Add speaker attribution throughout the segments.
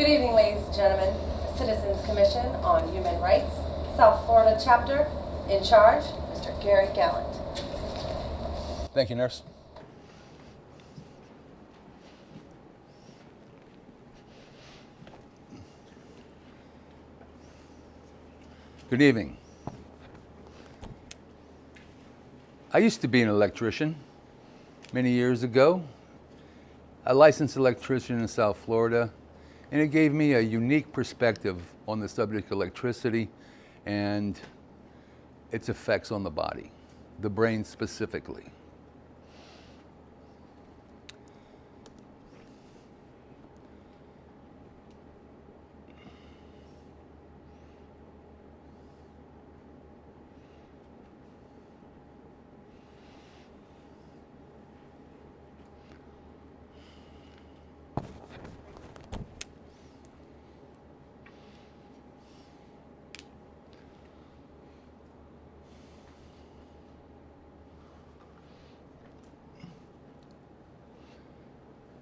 Speaker 1: Good evening, ladies and gentlemen. Citizens Commission on Human Rights, South Florida Chapter, in charge, Mr. Gary Gallant.
Speaker 2: Thank you, nurse. Good evening. I used to be an electrician many years ago. A licensed electrician in South Florida, and it gave me a unique perspective on the subject of electricity and its effects on the body, the brain specifically.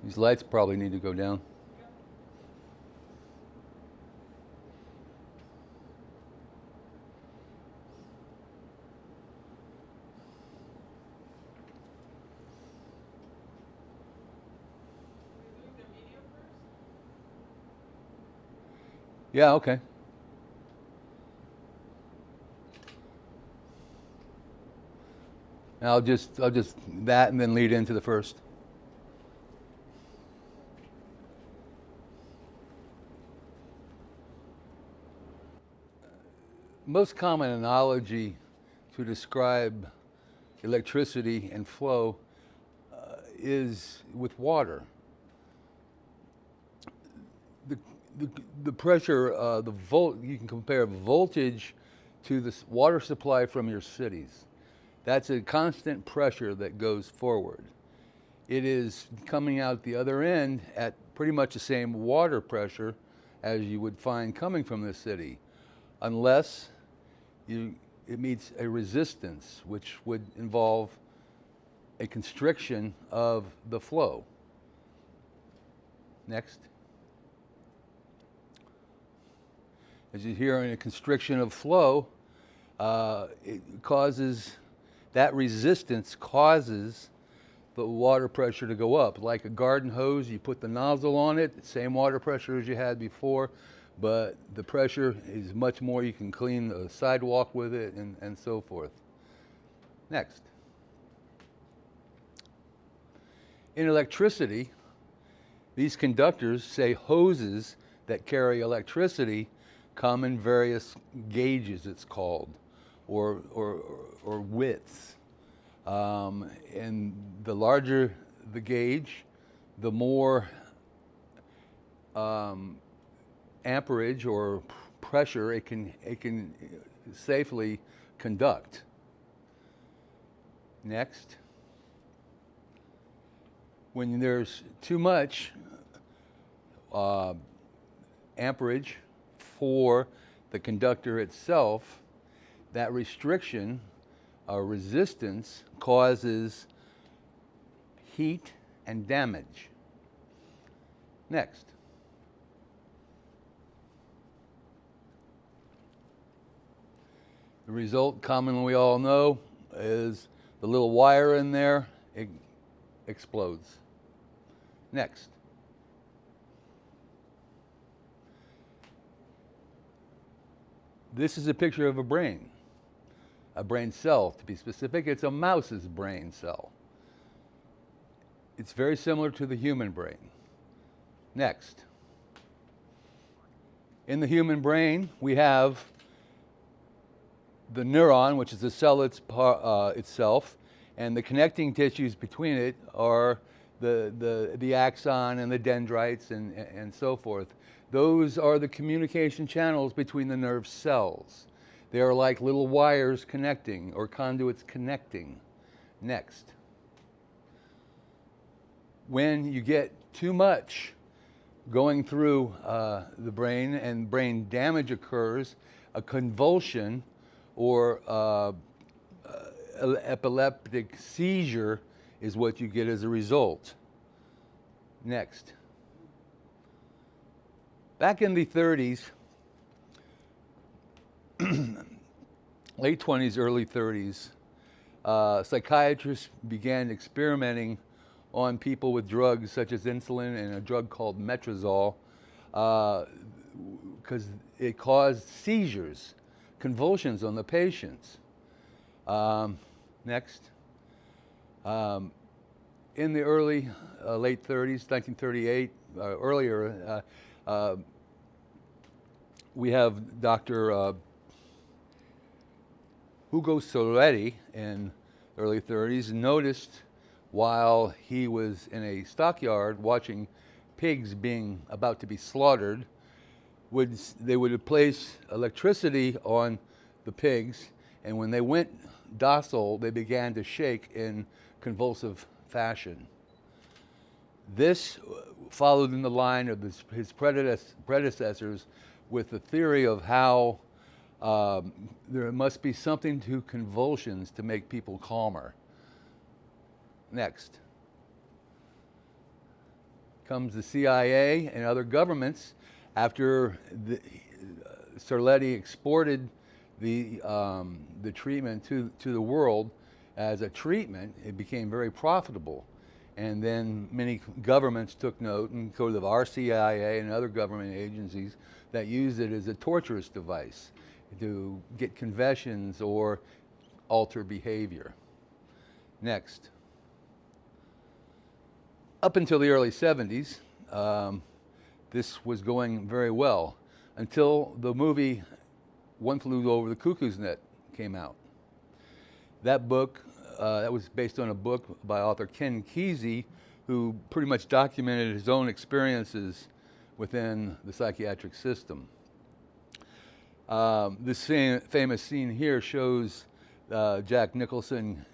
Speaker 2: These lights probably need to go down. Yeah, okay. I'll just that and then lead into the first. Most common analogy to describe electricity and flow is with water. The pressure, you can compare voltage to the water supply from your cities. That's a constant pressure that goes forward. It is coming out the other end at pretty much the same water pressure as you would find coming from the city, unless it meets a resistance, which would involve a constriction of the flow. Next. As you hear, in a constriction of flow, that resistance causes the water pressure to go up. Like a garden hose, you put the nozzle on it, same water pressure as you had before, but the pressure is much more. You can clean the sidewalk with it and so forth. Next. In electricity, these conductors, say hoses that carry electricity, come in various gauges, it's called, or widths. And the larger the gauge, the more amperage or pressure it can safely conduct. Next. When there's too much amperage for the conductor itself, that restriction or resistance causes heat and damage. Next. The result, commonly we all know, is the little wire in there, it explodes. Next. This is a picture of a brain cell, to be specific. It's a mouse's brain cell. It's very similar to the human brain. Next. In the human brain, we have the neuron, which is the cell itself, and the connecting tissues between it are the axon and the dendrites and so forth. Those are the communication channels between the nerve cells. They are like little wires connecting or conduits connecting. Next. When you get too much going through the brain and brain damage occurs, a convulsion or epileptic seizure is what you get as a result. Next. Back in the 30s, late 20s, early 30s, psychiatrists began experimenting on people with drugs such as insulin and a drug called metrazole because it caused seizures, convulsions on the patients. Next. In the early, late 30s, 1938, earlier, we have Dr. Hugo Soletti in the early 30s noticed while he was in a stockyard watching pigs being about to be slaughtered, they would place electricity on the pigs, and when they went docile, they began to shake in convulsive fashion. This followed in the line of his predecessors with the theory of how there must be something to convulsions to make people calmer. Next. Comes the CIA and other governments after Soletti exported the treatment to the world as a treatment. It became very profitable. And then many governments took note, and so did our CIA and other government agencies that used it as a torturous device to get confessions or alter behavior. Next. Up until the early 70s, this was going very well until the movie One Flew Over the Cuckoo's Nest came out. That book, that was based on a book by author Ken Kesey, who pretty much documented his own experiences within the psychiatric system. This famous scene here shows Jack Nicholson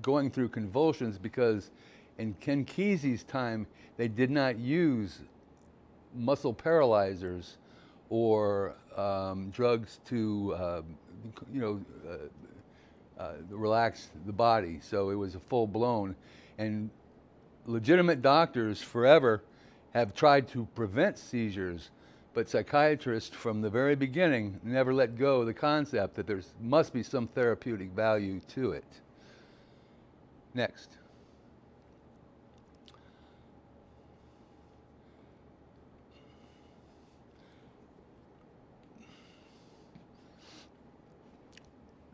Speaker 2: going through convulsions because in Ken Kesey's time, they did not use muscle paralyzers or drugs to, relax the body. So it was a full blown. And legitimate doctors forever have tried to prevent seizures, but psychiatrists from the very beginning never let go of the concept that there must be some therapeutic value to it. Next.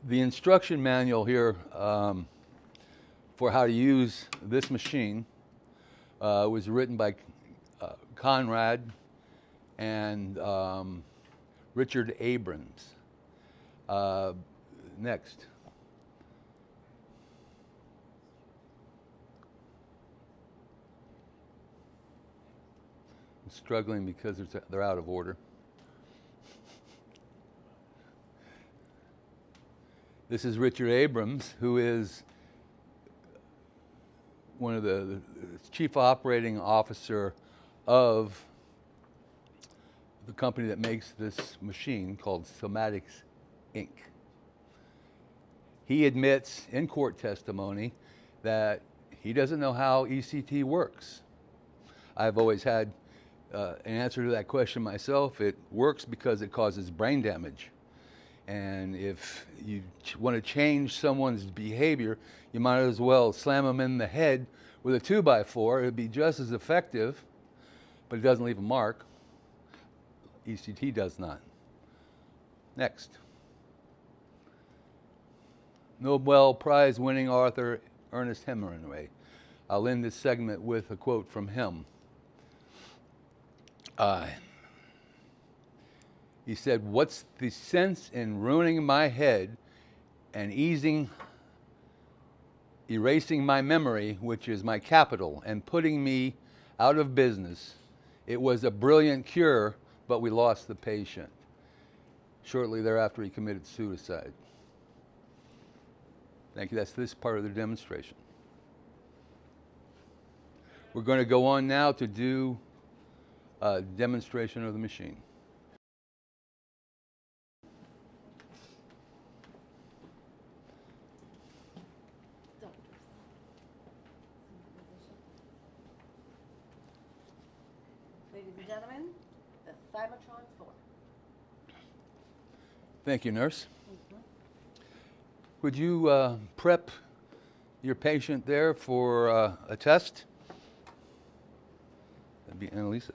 Speaker 2: The instruction manual here for how to use this machine was written by Conrad and Richard Abrams. Next. I'm struggling because they're out of order. This is Richard Abrams, who is one of the chief operating officer of the company that makes this machine called Somatics, Inc. He admits in court testimony that he doesn't know how ECT works. I've always had an answer to that question myself. It works because it causes brain damage. And if you want to change someone's behavior, you might as well slam them in the head with a 2x4. It would be just as effective, but it doesn't leave a mark. ECT does not. Next. Nobel Prize winning author Ernest Hemingway. I'll end this segment with a quote from him. He said, "What's the sense in ruining my head and erasing my memory, which is my capital, and putting me out of business? It was a brilliant cure, but we lost the patient." Shortly thereafter, he committed suicide. Thank you. That's this part of the demonstration. We're going to go on now to do a demonstration of the machine.
Speaker 3: Ladies and gentlemen, the
Speaker 1: Thymatron 4.
Speaker 2: Thank you, nurse. Would you prep your patient there for a test? That'd be Annalisa.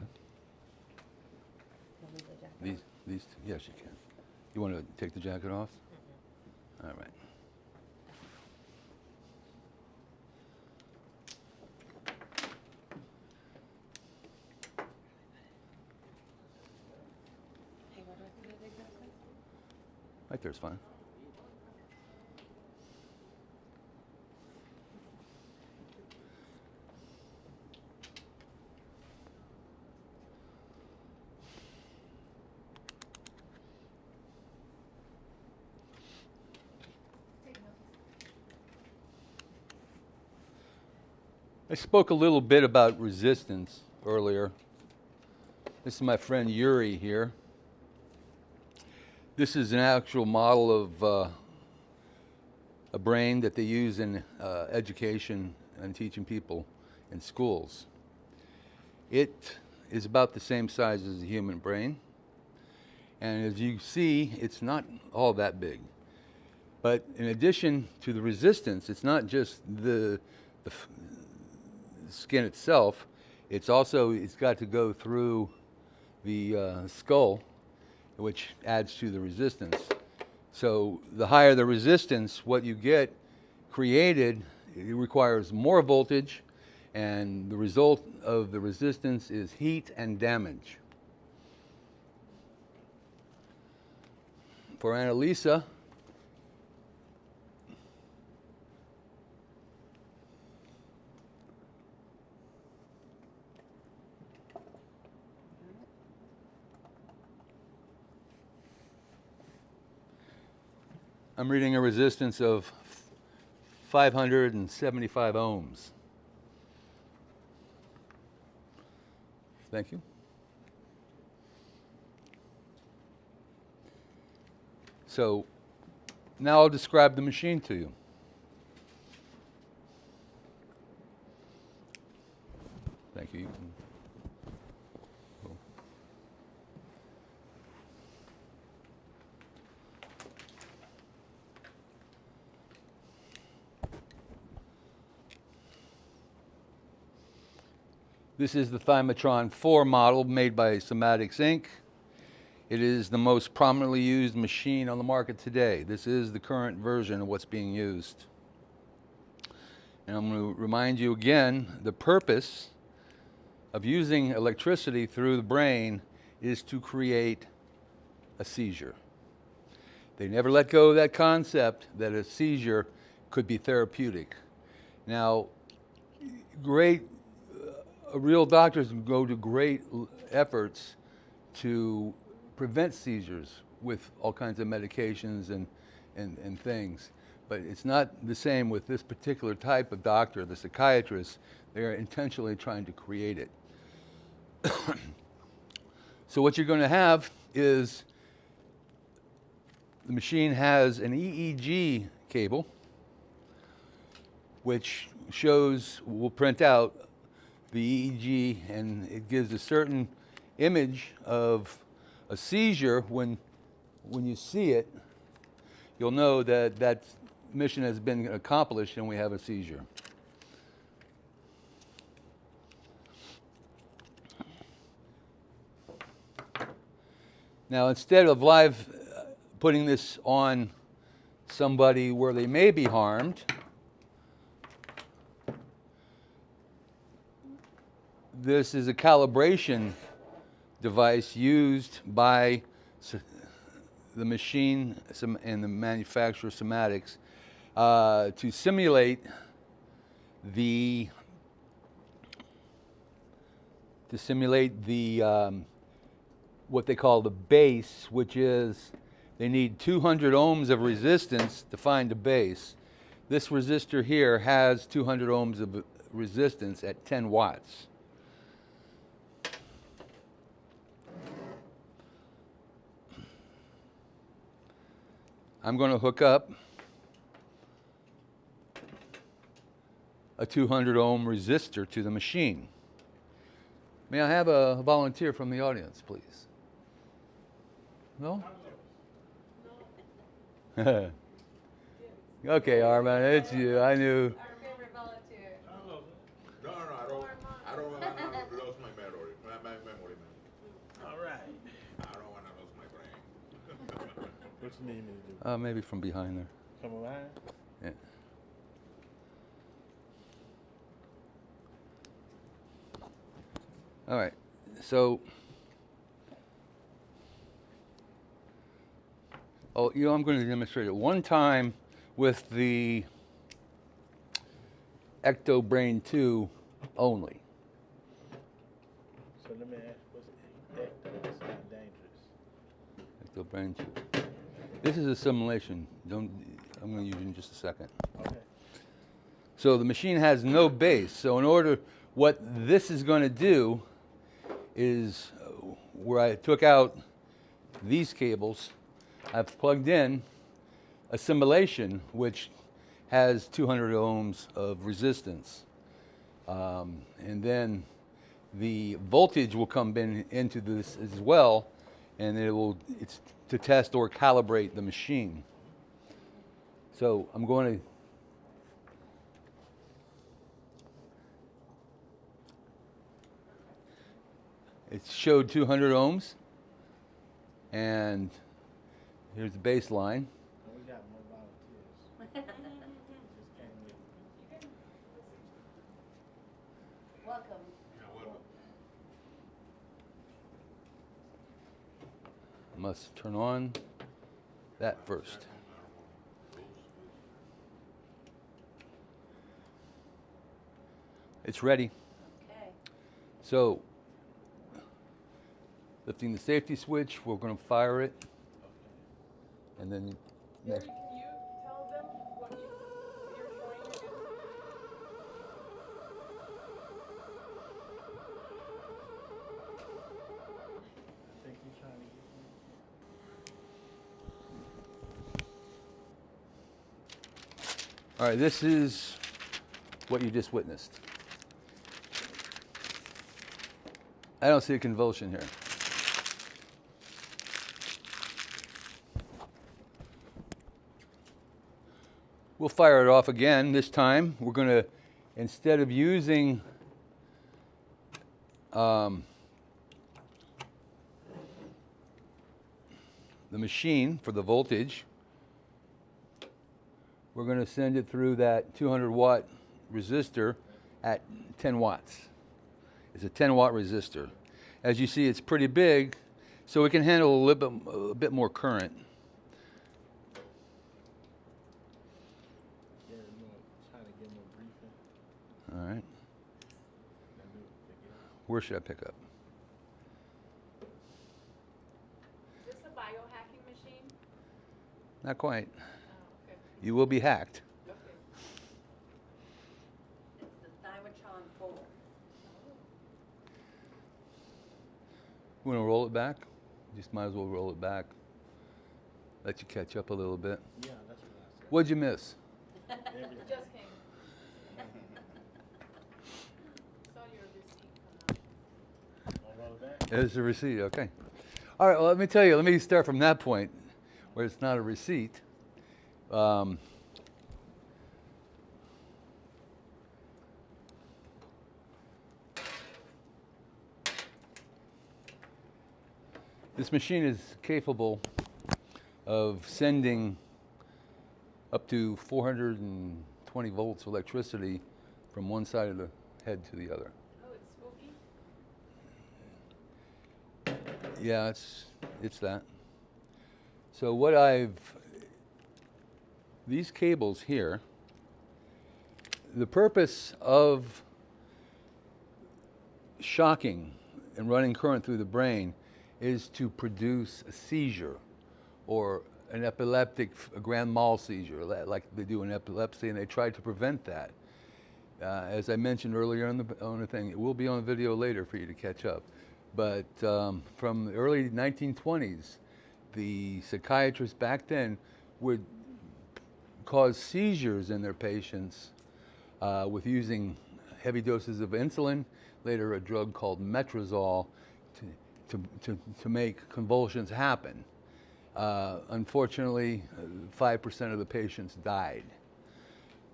Speaker 2: These two, yes, you can. You want to take the jacket off? All right.
Speaker 1: Hey, where do I put it exactly?
Speaker 2: Right there's fine. I spoke a little bit about resistance earlier. This is my friend Yuri here. This is an actual model of a brain that they use in education and teaching people in schools. It is about the same size as a human brain. And as you see, it's not all that big. But in addition to the resistance, it's not just the skin itself, it's got to go through the skull, which adds to the resistance. So the higher the resistance, what you get created, it requires more voltage, and the result of the resistance is heat and damage. For Annalisa, I'm reading a resistance of 575 ohms. Thank you. So now I'll describe the machine to you. Thank you. Cool. This is the Thymatron 4 model made by Somatics Inc. It is the most prominently used machine on the market today. This is the current version of what's being used. And I'm going to remind you again, the purpose of using electricity through the brain is to create a seizure. They never let go of that concept that a seizure could be therapeutic. Now, real doctors go to great efforts to prevent seizures with all kinds of medications and things. But it's not the same with this particular type of doctor, the psychiatrist. They are intentionally trying to create it. So what you're going to have is the machine has an EEG cable, which will print out the EEG, and it gives a certain image of a seizure. When you see it, you'll know that that mission has been accomplished and we have a seizure. Now, instead of putting this on somebody where they may be harmed, this is a calibration device used by the machine and the manufacturer Somatics to simulate what they call the base, which is they need 200 ohms of resistance to find the base. This resistor here has 200 ohms of resistance at 10 watts. I'm going to hook up a 200 ohm resistor to the machine. May I have a volunteer from the audience, please? No? Okay, Armand, it's you. I knew.
Speaker 1: Our favorite volunteer.
Speaker 3: No, I don't want to lose my memory. My memory, man.
Speaker 4: All right.
Speaker 3: I don't want to lose my brain.
Speaker 4: What you need me to do?
Speaker 2: Maybe from behind there.
Speaker 4: Come around?
Speaker 2: Yeah. All right. So, I'm going to demonstrate it one time with the Ecto Brain 2 only.
Speaker 4: So let me ask, what's ecto? It's not dangerous.
Speaker 2: Ecto Brain 2. This is a simulation. I'm going to use it in just a second.
Speaker 4: Okay.
Speaker 2: So the machine has no base. So in order, what this is going to do is where I took out these cables, I've plugged in a simulation which has 200 ohms of resistance. And then the voltage will come into this as well, and it's to test or calibrate the machine. So I'm going to it showed 200 ohms, and here's the baseline.
Speaker 4: Oh, we got more volunteers. Just came with.
Speaker 1: Welcome.
Speaker 2: I must turn on that first. It's ready.
Speaker 1: Okay.
Speaker 2: So, lifting the safety switch, we're going to fire it, and then next.
Speaker 5: Can you tell them what you're trying to do?
Speaker 4: I think you're trying to get me.
Speaker 2: All right, this is what you just witnessed. I don't see a convulsion here. We'll fire it off again. This time, we're going to, instead of using the machine for the voltage, we're going to send it through that 200 watt resistor at 10 watts. It's a 10 watt resistor. As you see, it's pretty big, so it can handle a bit more current.
Speaker 4: Yeah, trying to get more briefing.
Speaker 2: All right.
Speaker 4: Let me begin.
Speaker 2: Where should I pick up?
Speaker 5: Is this a biohacking machine?
Speaker 2: Not quite.
Speaker 5: Oh, okay.
Speaker 2: You will be hacked.
Speaker 5: Okay.
Speaker 1: It's the Thymatron 4.
Speaker 2: You want to roll it back? Just might as well roll it back. Let you catch up a little bit.
Speaker 4: Yeah, that's what I said.
Speaker 2: What'd you miss?
Speaker 4: Everything.
Speaker 5: It just came. Saw your receipt come out.
Speaker 4: Wanna roll it back?
Speaker 2: There's the receipt, okay. All right, well, let me tell you, let me start from that point where it's not a receipt. This machine is capable of sending up to 420 volts electricity from one side of the head to the other.
Speaker 5: Oh, it's spooky?
Speaker 2: Yeah, it's that. So these cables here, the purpose of shocking and running current through the brain is to produce a seizure or an epileptic, a grand mal seizure, like they do in epilepsy, and they try to prevent that. As I mentioned earlier on the thing, it will be on the video later for you to catch up. But from the early 1920s, the psychiatrists back then would cause seizures in their patients with using heavy doses of insulin, later a drug called metrazole, to make convulsions happen. Unfortunately, 5% of the patients died.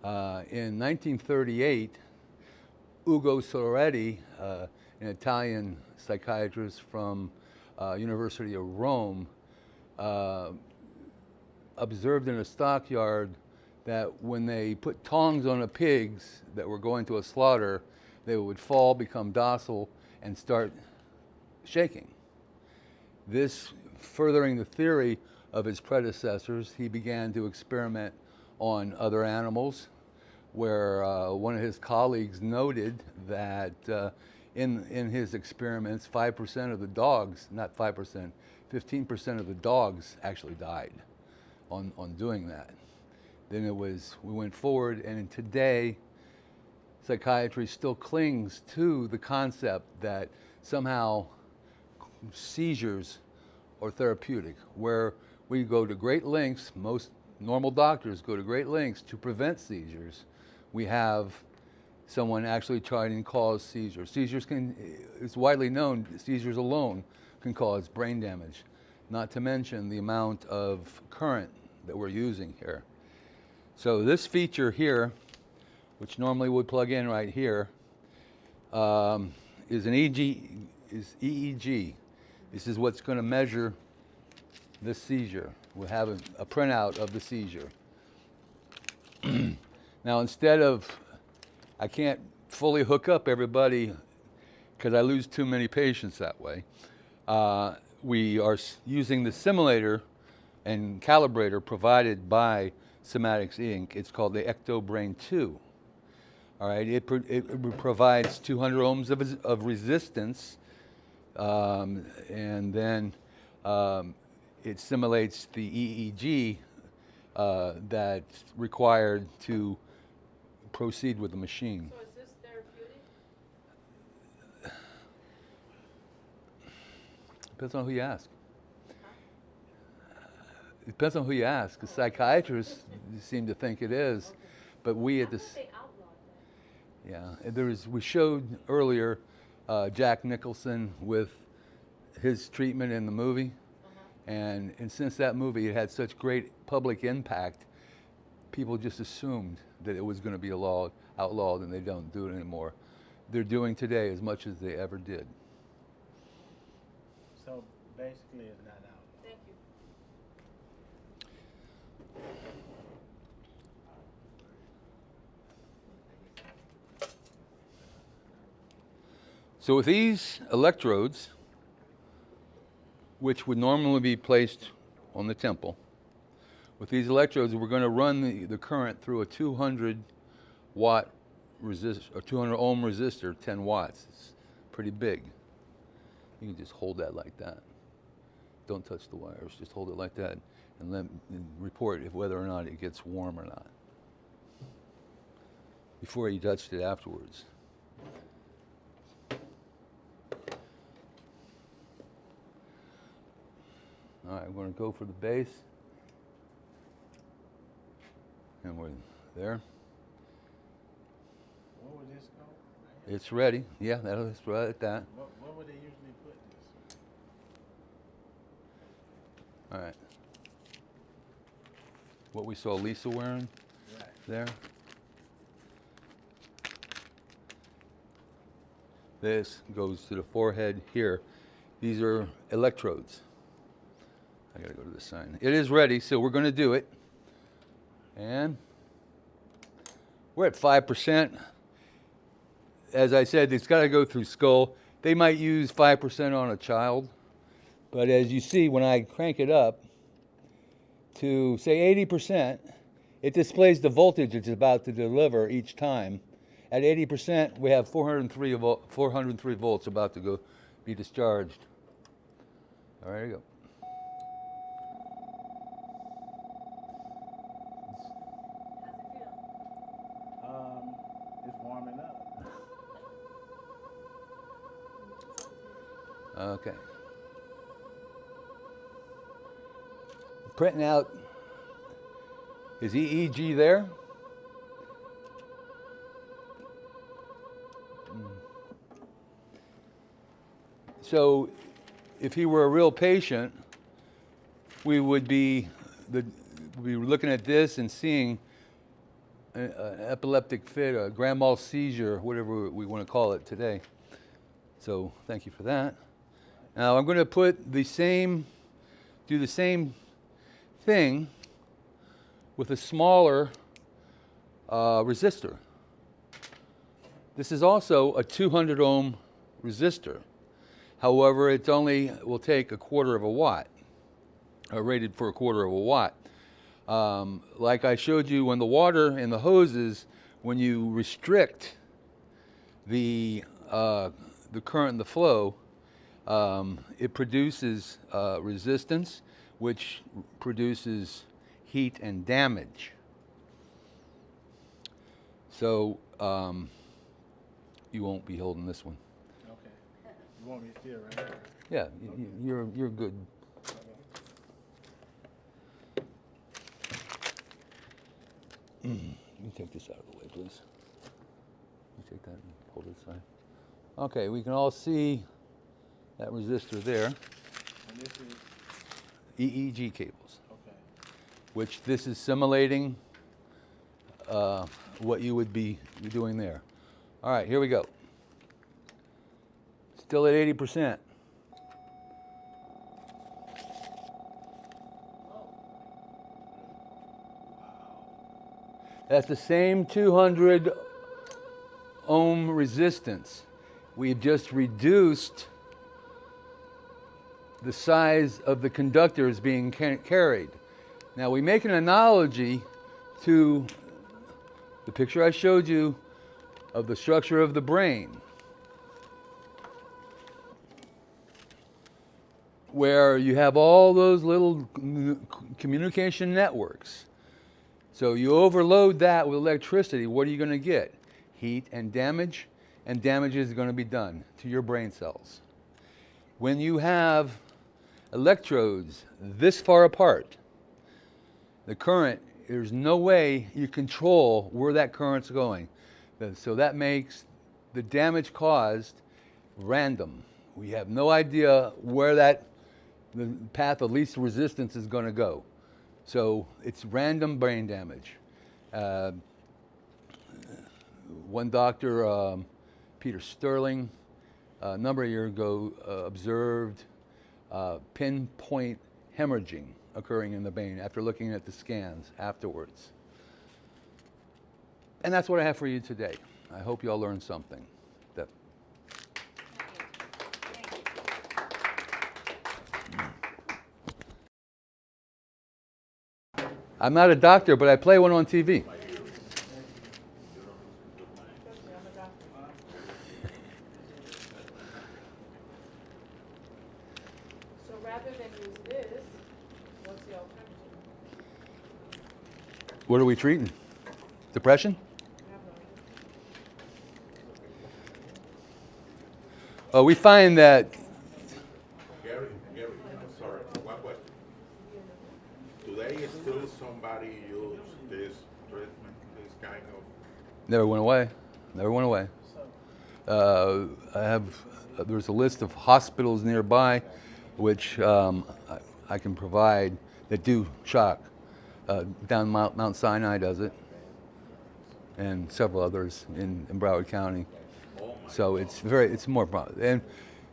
Speaker 2: In 1938, Ugo Soretti, an Italian psychiatrist from University of Rome, observed in a stockyard that when they put tongs on the pigs that were going to a slaughter, they would fall, become docile, and start shaking. This furthering the theory of his predecessors, he began to experiment on other animals, where one of his colleagues noted that in his experiments, 5% of the dogs, not 5%, 15% of the dogs actually died on doing that. Then we went forward, and today, psychiatry still clings to the concept that somehow seizures are therapeutic, where we go to great lengths, most normal doctors go to great lengths to prevent seizures. We have someone actually trying to cause seizures. It's widely known, seizures alone can cause brain damage, not to mention the amount of current that we're using here. So this feature here, which normally would plug in right here, is an EEG. This is what's going to measure this seizure. We'll have a printout of the seizure. Now, instead of, I can't fully hook up everybody because I lose too many patients that way. We are using the simulator and calibrator provided by Somatics Inc. It's called the ECTOBrain 2. All right, it provides 200 ohms of resistance, and then it simulates the EEG that's required to proceed with the machine.
Speaker 5: So is this therapeutic?
Speaker 2: Depends on who you ask. It depends on who you ask. The psychiatrists seem to think it is, but we at this.
Speaker 5: They outlawed that.
Speaker 2: Yeah, we showed earlier Jack Nicholson with his treatment in the movie, and since that movie it had such great public impact, people just assumed that it was going to be outlawed, and they don't do it anymore. They're doing today as much as they ever did.
Speaker 4: So basically, it's not out.
Speaker 5: Thank you.
Speaker 2: So with these electrodes, which would normally be placed on the temple, with these electrodes, we're going to run the current through a 200 watt resistor, or 200 ohm resistor, 10 watts. It's pretty big. You can just hold that like that. Don't touch the wires, just hold it like that and report whether or not it gets warm or not before you touched it afterwards. All right, we're going to go for the base. And we're there.
Speaker 4: Where would this go? Right here?
Speaker 2: It's ready. Yeah, that's right at that.
Speaker 4: Where would they usually put this?
Speaker 2: All right. What we saw Lisa wearing
Speaker 4: Right.
Speaker 2: there. This goes to the forehead here. These are electrodes. I gotta go to the sign. It is ready, so we're gonna do it. And we're at 5%. As I said, it's gotta go through skull. They might use 5% on a child, but as you see, when I crank it up to say 80%, it displays the voltage it's about to deliver each time. At 80%, we have 403 volts about to be discharged. All right, there you go.
Speaker 4: It's warming up.
Speaker 2: Okay. Printing out his EEG there. So if he were a real patient, we would be looking at this and seeing an epileptic fit, a grand mal seizure, whatever we want to call it today. So thank you for that. Now I'm going to do the same thing with a smaller resistor. This is also a 200 ohm resistor. However, it only will take a quarter of a watt, rated for a quarter of a watt. Like I showed you when the water in the hoses, when you restrict the current and the flow, it produces resistance, which produces heat and damage. So you won't be holding this one.
Speaker 4: Okay. You want me to steer right here?
Speaker 2: Yeah, you're good. Let me take this out of the way, please. You take that and hold it aside. Okay, we can all see that resistor there.
Speaker 4: And this is,
Speaker 2: EEG cables,
Speaker 4: okay.
Speaker 2: which this is simulating what you would be doing there. All right, here we go. Still at 80%. That's the same 200 ohm resistance. We've just reduced the size of the conductors being carried. Now we make an analogy to the picture I showed you of the structure of the brain, where you have all those little communication networks. So you overload that with electricity, what are you going to get? Heat and damage is going to be done to your brain cells. When you have electrodes this far apart, the current, there's no way you control where that current's going. So that makes the damage caused random. We have no idea where the path of least resistance is going to go. So it's random brain damage. One doctor, Peter Sterling, a number of years ago observed pinpoint hemorrhaging occurring in the brain after looking at the scans afterwards. And that's what I have for you today. I hope you all learned something. I'm not a doctor, but I play one on TV.
Speaker 5: So rather than use this, what's the alternative?
Speaker 2: What are we treating? Depression?
Speaker 5: I have no idea.
Speaker 2: We find that
Speaker 3: Gary, I'm sorry, one question. Today still somebody use this treatment, this kind of,
Speaker 2: never went away. There's a list of hospitals nearby which I can provide that do shock. Down Mount Sinai does it, and several others in Broward County. So it's more broad. And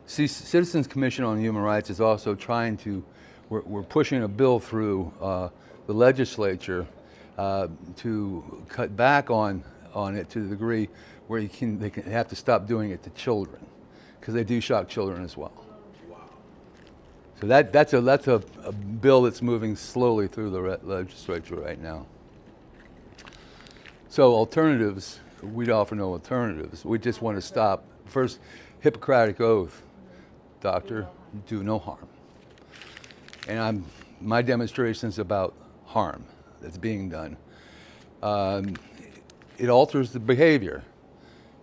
Speaker 2: see, Citizens Commission on Human Rights is also trying to, we're pushing a bill through the legislature to cut back on it to the degree where they can have to stop doing it to children, because they do shock children as well. So that's a bill that's moving slowly through the legislature right now. So alternatives, we'd offer no alternatives. We just want to stop. First, Hippocratic oath, doctor, do no harm. And my demonstration's about harm that's being done. It alters the behavior.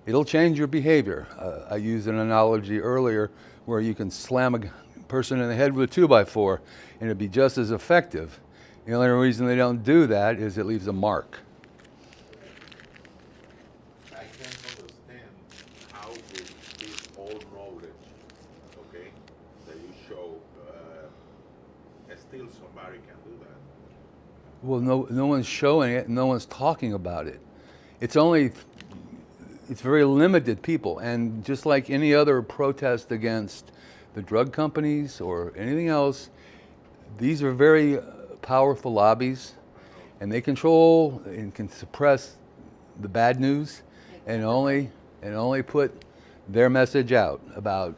Speaker 2: It'll change your behavior. I used an analogy earlier where you can slam a person in the head with a 2x4 and it'd be just as effective. The only reason they don't do that is it leaves a mark.
Speaker 3: I can understand how this old knowledge, okay, that you show still somebody can do that.
Speaker 2: Well, no one's showing it, no one's talking about it. It's very limited people, and just like any other protest against the drug companies or anything else, these are very powerful lobbies, and they control and can suppress the bad news, and only put their message out about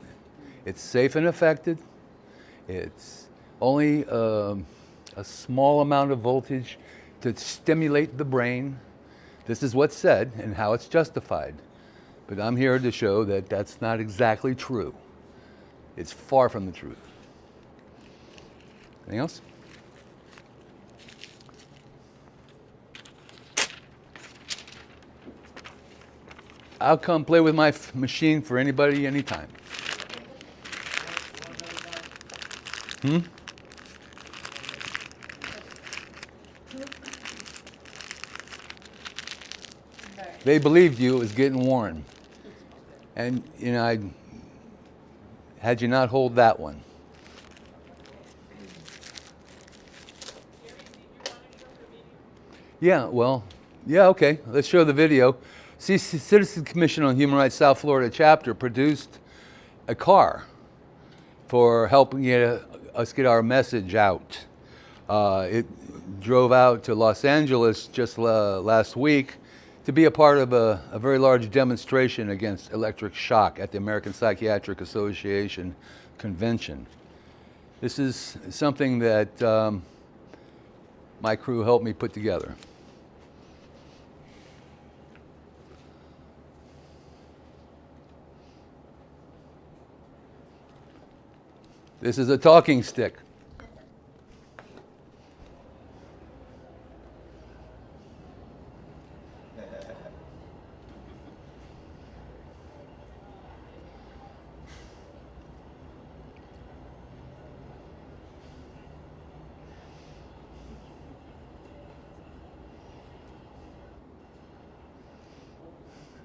Speaker 2: it's safe and effective. It's only a small amount of voltage to stimulate the brain. This is what's said and how it's justified. But I'm here to show that that's not exactly true. It's far from the truth. Anything else? I'll come play with my machine for anybody, anytime. They believed you, it was getting worn. And, had you not hold that one. Yeah, okay. Let's show the video. Citizens Commission on Human Rights South Florida chapter produced a car for helping us get our message out. It drove out to Los Angeles just last week to be a part of a very large demonstration against electric shock at the American Psychiatric Association convention. This is something that my crew helped me put together. This is a talking stick.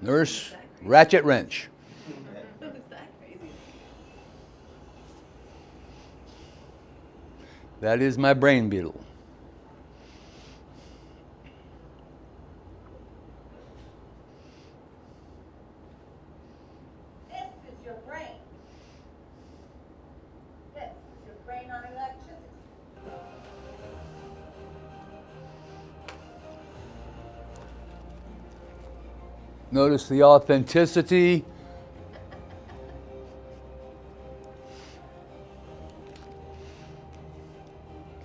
Speaker 2: Nurse ratchet wrench. That is my brain beetle.
Speaker 6: This is your brain. This is your brain on electricity.
Speaker 2: Notice the authenticity.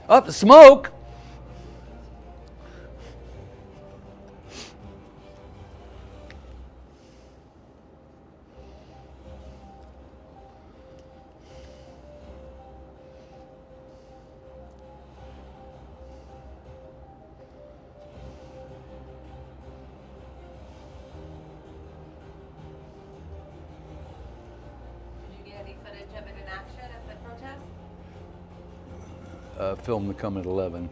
Speaker 2: Up the smoke.
Speaker 1: Did you get any footage of it in action at the protest?
Speaker 2: Film to come at 11.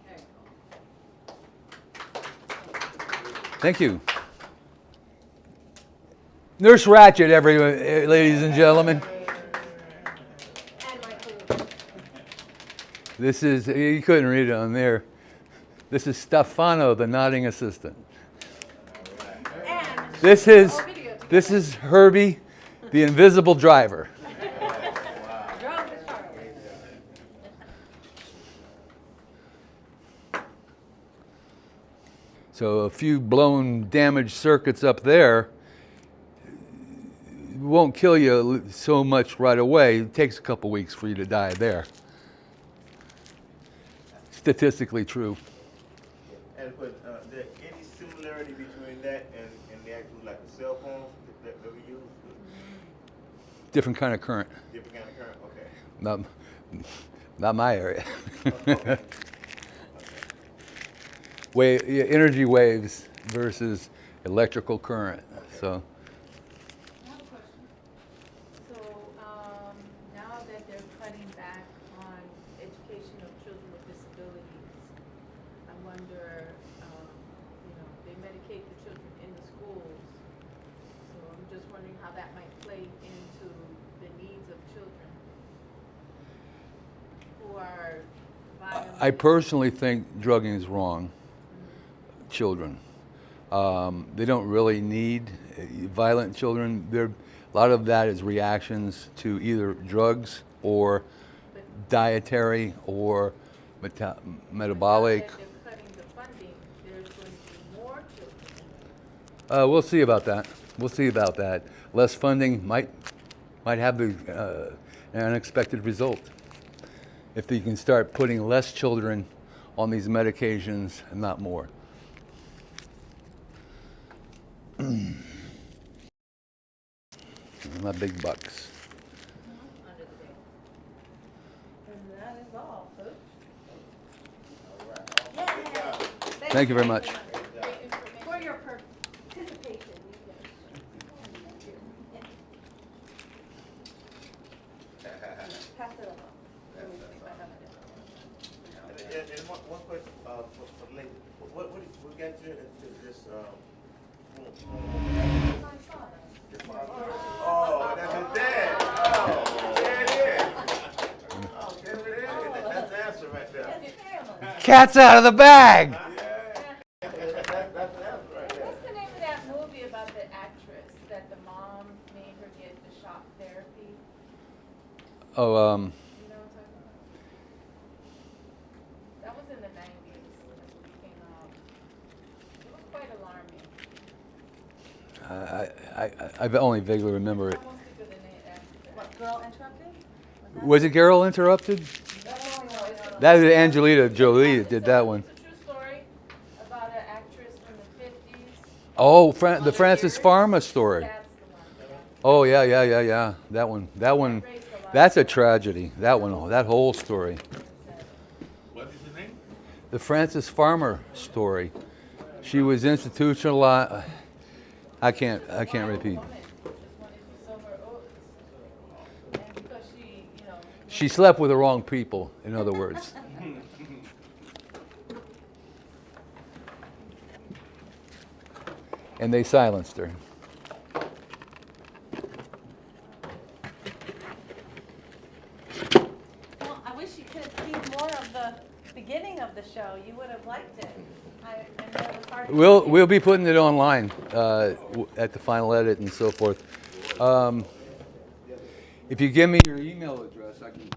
Speaker 1: Very cool.
Speaker 2: Thank you. Nurse Ratchet, ladies and gentlemen.
Speaker 1: And my crew.
Speaker 2: This is, you couldn't read it on there. This is Stefano, the nodding assistant.
Speaker 1: And
Speaker 2: This is,
Speaker 1: oh, video together.
Speaker 2: this is Herbie, the invisible driver.
Speaker 1: Drove the car away.
Speaker 2: So a few blown, damaged circuits up there won't kill you so much right away. It takes a couple weeks for you to die there. Statistically true.
Speaker 4: And but there any similarity between that and the actual like the cell phones that we use?
Speaker 2: Different kind of current.
Speaker 4: Different kind of current. Okay.
Speaker 2: Not my area.
Speaker 4: Okay.
Speaker 2: Energy waves versus electrical current. So
Speaker 7: I have a question. So, now that they're cutting back on education of children with disabilities, I wonder, they medicate the children in the schools. So I'm just wondering how that might play into the needs of children who are violent.
Speaker 2: I personally think drugging is wrong. Children. They don't really need violent children. A lot of that is reactions to either drugs or dietary or metabolic.
Speaker 7: Now that they're cutting the funding, there's going to be more children.
Speaker 2: We'll see about that. We'll see about that. Less funding might have an unexpected result. If you can start putting less children on these medications and not more. My big bucks.
Speaker 7: Under the day.
Speaker 1: And that is all, folks.
Speaker 2: Thank you very much.
Speaker 6: For your participation,
Speaker 1: Pass it along.
Speaker 4: And one question, for the lady, what got you into this, Oh, that's his dad. Oh, there it is. Oh, there it is. That's the answer right there.
Speaker 2: Cat's out of the bag.
Speaker 4: Yeah. That's the answer right there.
Speaker 7: What's the name of that movie about the actress that the mom made her get the shock therapy?
Speaker 2: Oh,
Speaker 7: You know what I'm talking about? That was in the 90s. That's when it came out. It was quite alarming.
Speaker 2: I only vaguely remember it.
Speaker 7: I won't think of the name after that.
Speaker 1: What, Girl Interrupted?
Speaker 2: Was it Girl Interrupted? That is Angelina Jolie that did that one.
Speaker 7: It's a true story about an actress from the 50s.
Speaker 2: Oh, the Francis Pharma story.
Speaker 7: That's the one.
Speaker 2: Oh yeah. That one. That's a tragedy. That one. That whole story.
Speaker 3: What is the name?
Speaker 2: The Francis Farmer story. She was institutionalized. I can't repeat.
Speaker 7: Woman just wanted to sow her oats. And because she, you know,
Speaker 2: She slept with the wrong people, in other words. And they silenced her.
Speaker 1: Well, I wish you could have seen more of the beginning of the show. You would have liked it. I know it was hard to
Speaker 2: We'll be putting it online at the final edit and so forth. If you give me your email address, I can